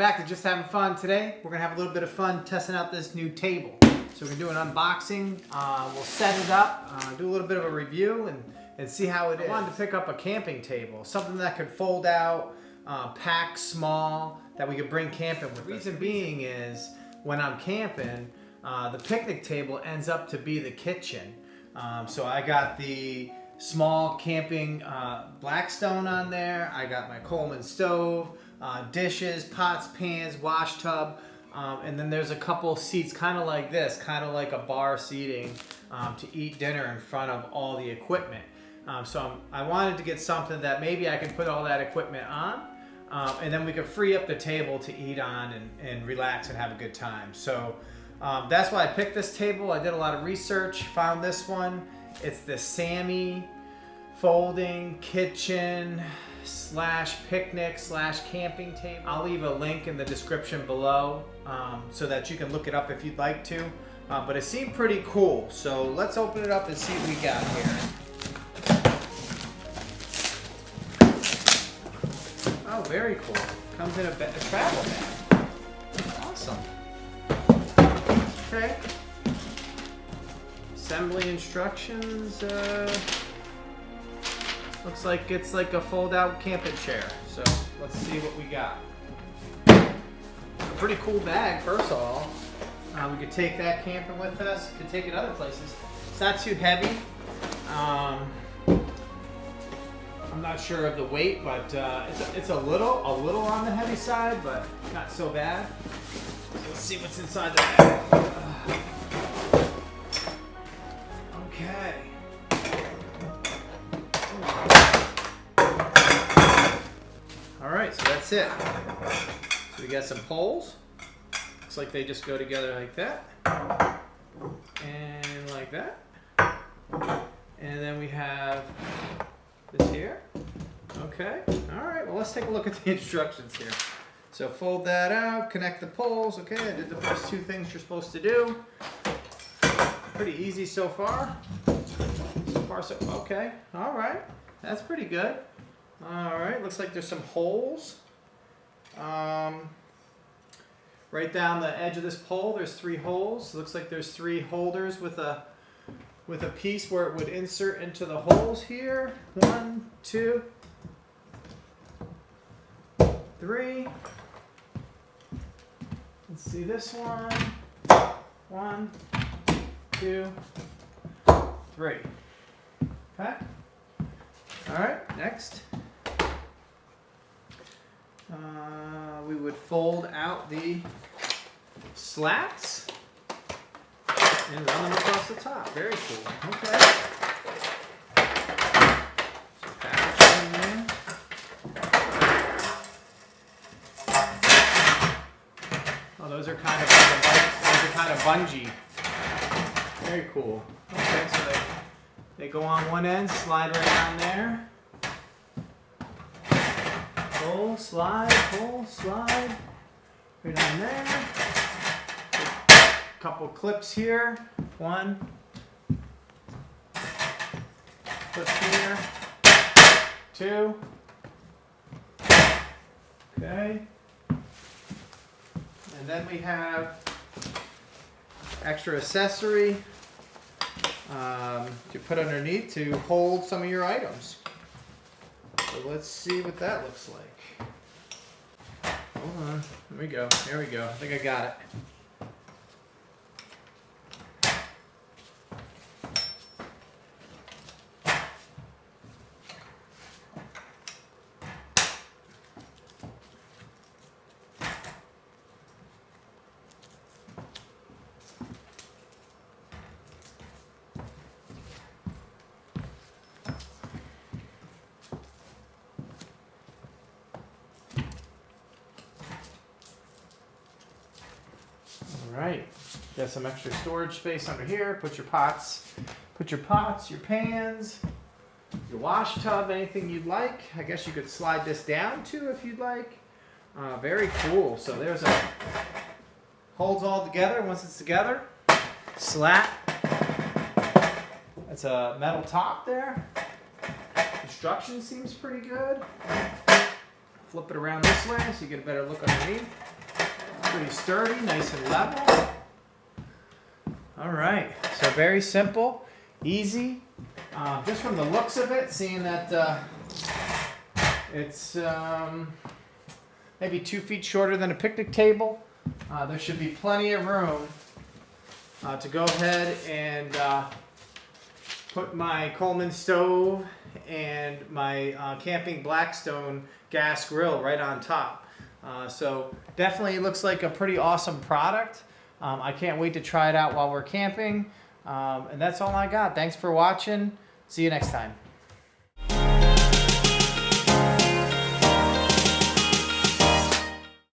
back to Just Having Fun. Today, we're going to have a little bit of fun testing out this new table. So we're going to do an unboxing. We'll set it up, do a little bit of a review, and see how it is. I wanted to pick up a camping table, something that could fold out, pack small, that we could bring camping with us. The reason being is, when I'm camping, the picnic table ends up to be the kitchen. So I got the small camping Blackstone on there. I got my Coleman stove, dishes, pots, pans, wash tub, and then there's a couple seats kind of like this, kind of like a bar seating to eat dinner in front of all the equipment. So I wanted to get something that maybe I can put all that equipment on, and then we could free up the table to eat on and relax and have a good time. So that's why I picked this table. I did a lot of research, found this one. It's the Sammy folding kitchen / picnic / camping table. I'll leave a link in the description below so that you can look it up if you'd like to. But it seemed pretty cool. So let's open it up and see what we got here. Oh, very cool. Comes in a travel bag. Awesome. Okay. Assembly instructions. Looks like it's like a fold-out camping chair. So let's see what we got. A pretty cool bag, first of all. We could take that camping with us. Could take it other places. It's not too heavy. I'm not sure of the weight, but it's a little on the heavy side, but not so bad. So let's see what's inside the bag. Okay. All right, so that's it. So we got some poles. Looks like they just go together like that, and like that. And then we have this here. Okay. All right. Well, let's take a look at the instructions here. So fold that out, connect the poles. Okay, I did the first two things you're supposed to do. Pretty easy so far. So okay. All right. That's pretty good. All right. Looks like there's some holes. Right down the edge of this pole, there's 3 holes. Looks like there's 3 holders with a piece where it would insert into the holes here. 1, 2, 3. Let's see this one. 1, 2, 3. Okay. All right. Next, we would fold out the slats and run them across the top. Very cool. Okay. So package in there. Oh, those are kind of bungee. Very cool. Okay, so they go on one end, slide right on there. Pull, slide, right on there. Couple clips here. 1. Clip here. 2. Okay. And then we have extra accessory to put underneath to hold some of your items. So let's see what that looks like. Hold on. There we go. There we go. I think I got it. Alright, got some extra storage space under here. Put your pots, your pans, your wash tub, anything you'd like. I guess you could slide this down too if you'd like. Very cool. So there's holds all together once it's together. Slat. That's a metal top there. Construction seems pretty good. Flip it around this way so you get a better look underneath. pretty sturdy, nice and level. All right, so very simple, easy. Just from the looks of it, seeing that it's maybe 2 feet shorter than a picnic table, there should be plenty of room to go ahead and put my Coleman stove and my camping Blackstone gas grill right on top. So definitely looks like a pretty awesome product. I can't wait to try it out while we're camping. And that's all I got. Thanks for watching. See you next time.